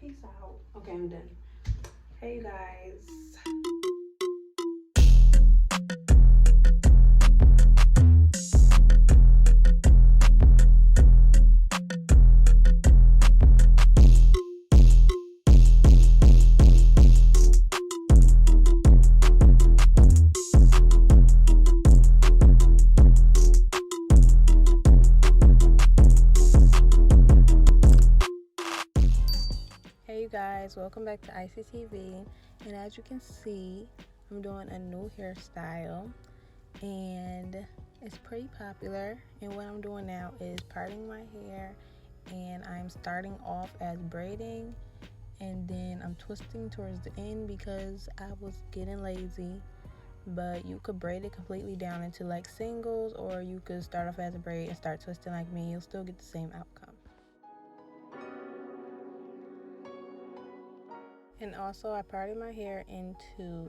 Peace out. Okay, I'm done. Hey, you guys. Hey you guys, welcome back to Icyy T.V. And as you can see, I'm doing a new hairstyle and it's pretty popular. And what I'm doing now is parting my hair, and I'm starting off as braiding, and then I'm twisting towards the end because I was getting lazy. But you could braid it completely down into like singles, or you could start off as a braid and start twisting like me. You'll still get the same outcome. And also, I parted my hair into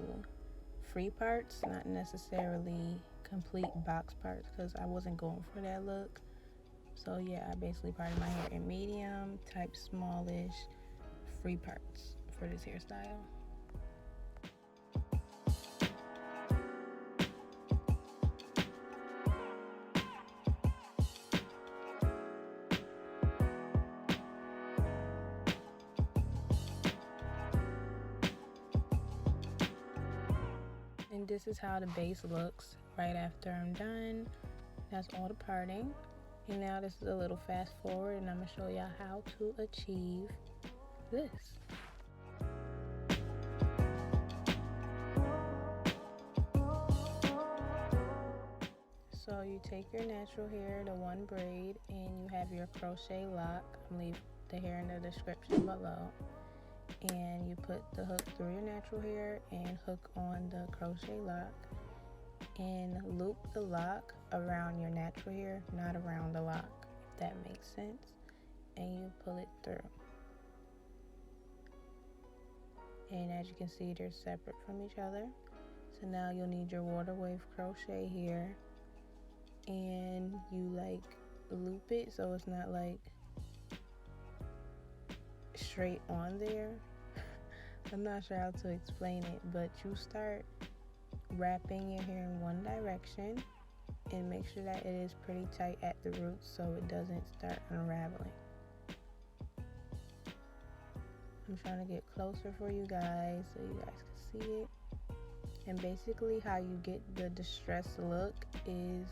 free parts, not necessarily complete box parts, because I wasn't going for that look. So yeah, I basically parted my hair in medium, type smallish, free parts for this hairstyle. And this is how the base looks right after I'm done. That's all the parting. And now this is a little fast forward, and I'm gonna show y'all how to achieve this. So you take your natural hair, the one braid, and you have your crochet lock. I'm gonna leave the hair in the description below. And you put the hook through your natural hair and hook on the crochet lock, and loop the lock around your natural hair, not around the lock, if that makes sense. And you pull it through. And as you can see, they're separate from each other. So now you'll need your water wave crochet here, and you like loop it so it's not like straight on there. I'm not sure how to explain it, but you start wrapping your hair in one direction and make sure that it is pretty tight at the roots so it doesn't start unraveling. I'm trying to get closer for you guys so you guys can see it. And basically how you get the distressed look is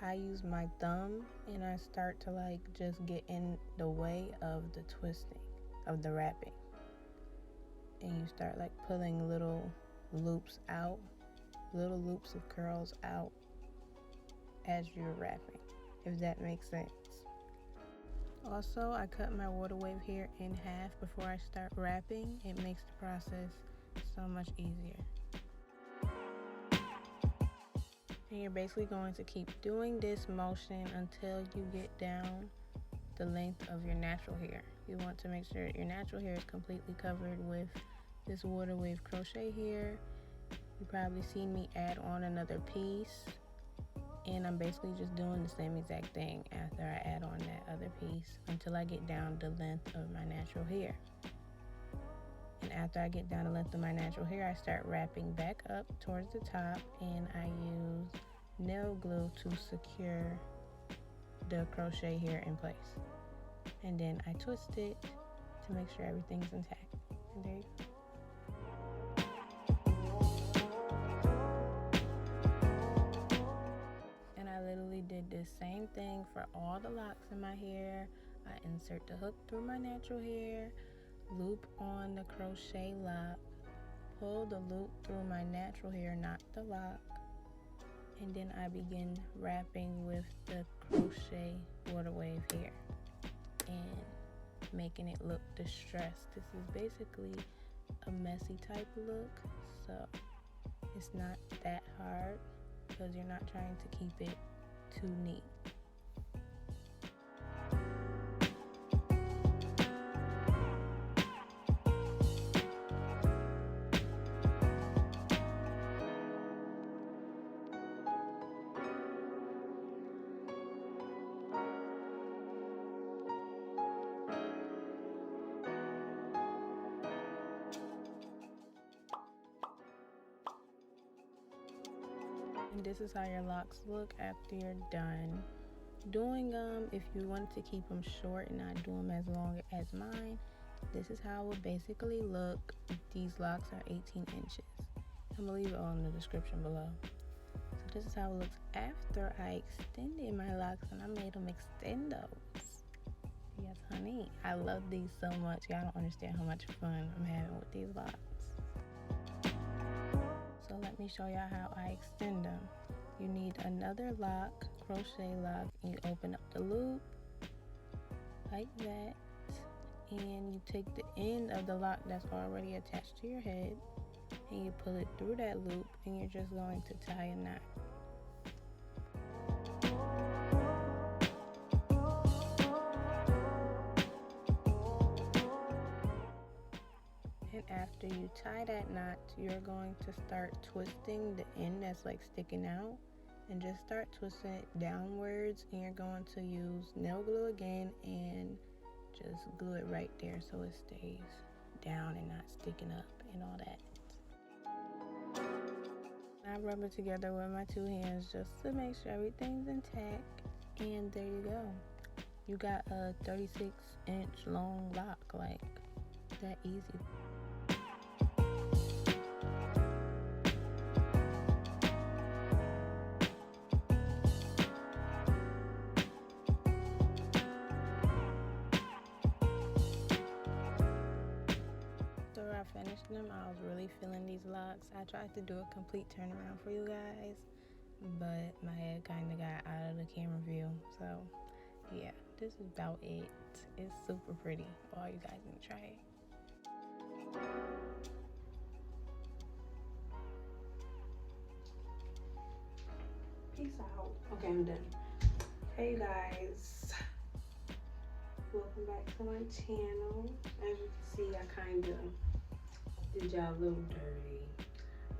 I use my thumb and I start to like just get in the way of the twisting of the wrapping. And you start like pulling little loops out, little loops of curls out as you're wrapping, if that makes sense. Also, I cut my water wave hair in half before I start wrapping. It makes the process so much easier. And you're basically going to keep doing this motion until you get down the length of your natural hair. You want to make sure your natural hair is completely covered with this water wave crochet here. You probably see me add on another piece, and I'm basically just doing the same exact thing after I add on that other piece until I get down the length of my natural hair. And after I get down the length of my natural hair, I start wrapping back up towards the top, and I use nail glue to secure the crochet hair in place. And then I twist it to make sure everything's intact. And there you go. And I literally did the same thing for all the locks in my hair. I insert the hook through my natural hair, loop on the crochet lock, pull the loop through my natural hair, not the lock, and then I begin wrapping with the crochet water wave hair and making it look distressed. This is basically a messy type look, so it's not that hard because you're not trying to keep it too neat. This is how your locks look after you're done doing them. If you want to keep them short and not do them as long as mine, this is how it would basically look. These locks are 18 inches. I'm gonna leave it all in the description below. So this is how it looks after I extended my locks and I made them extendos. Yes, honey, I love these so much. Y'all don't understand how much fun I'm having with these locks. So let me show y'all how I extend them. You need another lock, crochet lock, and you open up the loop like that, and you take the end of the lock that's already attached to your head and you pull it through that loop, and you're just going to tie a knot. And after you tie that knot, you're going to start twisting the end that's like sticking out, and just start twisting it downwards, and you're going to use nail glue again and just glue it right there so it stays down and not sticking up and all that. I rub it together with my two hands just to make sure everything's intact, and there you go. You got a 36-inch long lock, like that easy. Finished them. I was really feeling these locks. I tried to do a complete turnaround for you guys, but my head kind of got out of the camera view. So yeah, this is about it. It's super pretty. All you guys can try it. Peace out. Okay, I'm done. Hey guys, welcome back to my channel. As you can see, I kind of did y'all a little dirty.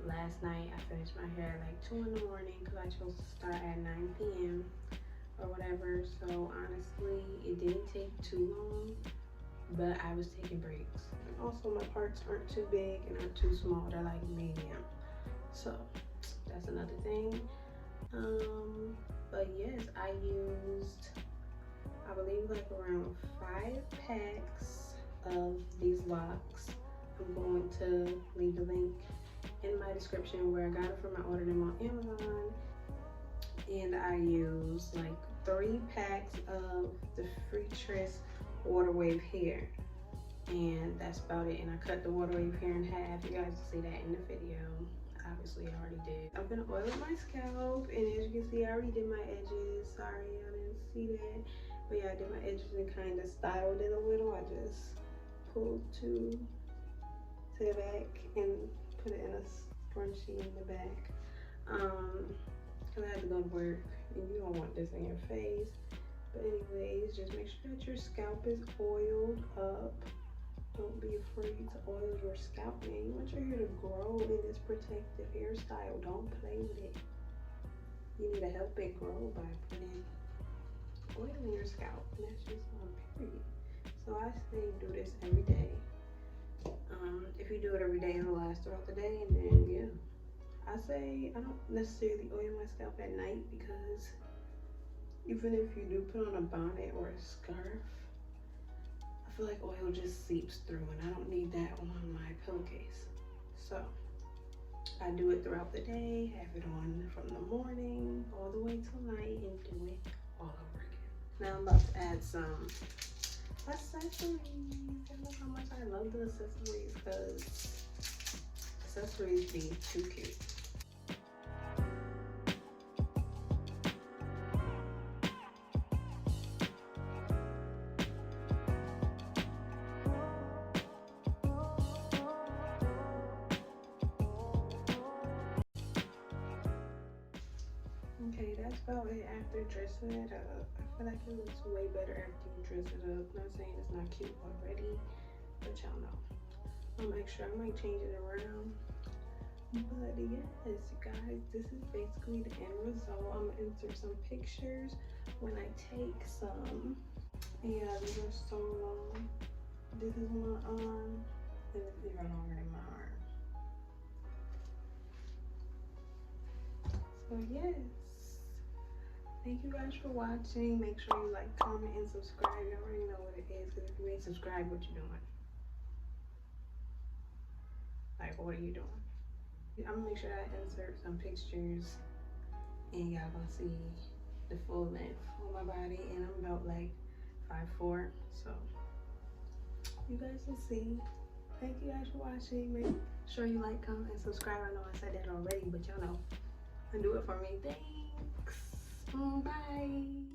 Last night I finished my hair at like 2 in the morning because I chose to start at 9 p.m. or whatever. So honestly, it didn't take too long, but I was taking breaks. And also my parts aren't too big and aren't too small. They're like medium. So that's another thing. But yes, I used, I believe, like around 5 packs of these locks. I'm going to leave the link in my description where I got it from. I ordered them on Amazon, and I used like 3 packs of the freetress water wave hair, and that's about it. And I cut the water wave hair in half. You guys will see that in the video. Obviously I already did. I'm gonna oil my scalp, and as you can see, I already did my edges. Sorry y'all didn't see that, but yeah, I did my edges and kind of styled it a little. I just pulled to the back and put it in a scrunchie in the back, because I had to go to work and you don't want this in your face. But anyways, just make sure that your scalp is oiled up. Don't be afraid to oil your scalp, man. You want your hair to grow in this protective hairstyle. Don't play with it. You need to help it grow by putting oil in your scalp, and that's just on period. So I say do this every day. If you do it every day, it'll last throughout the day. And then yeah, I say I don't necessarily oil my scalp at night, because even if you do put on a bonnet or a scarf, I feel like oil just seeps through, and I don't need that on my pillowcase. So I do it throughout the day, have it on from the morning all the way till night, and do it all over again. Now I'm about to add some accessories. I know how much I love the accessories, because accessories be too cute. Okay, that's about it after dressing it up. I feel like it looks way better after you dress it up. Not saying it's not cute already, but y'all know. I'll make sure I might change it around. But yes, you guys, this is basically the end result. I'm gonna insert some pictures when I take some. Yeah, these are so long. This is my arm, and it's even longer than my arm. So So yes, thank you guys for watching. Make sure you like, comment, and subscribe. You already know what it is, because if you ain't subscribed, what you doing? Like, what are you doing? I'm gonna make sure I insert some pictures and y'all gonna see the full length of my body, and I'm about like 5'4", so you guys will see. Thank you guys for watching. Make sure you like, comment, and subscribe. I know I said that already, but y'all know, and do it for me. Thanks. Bye.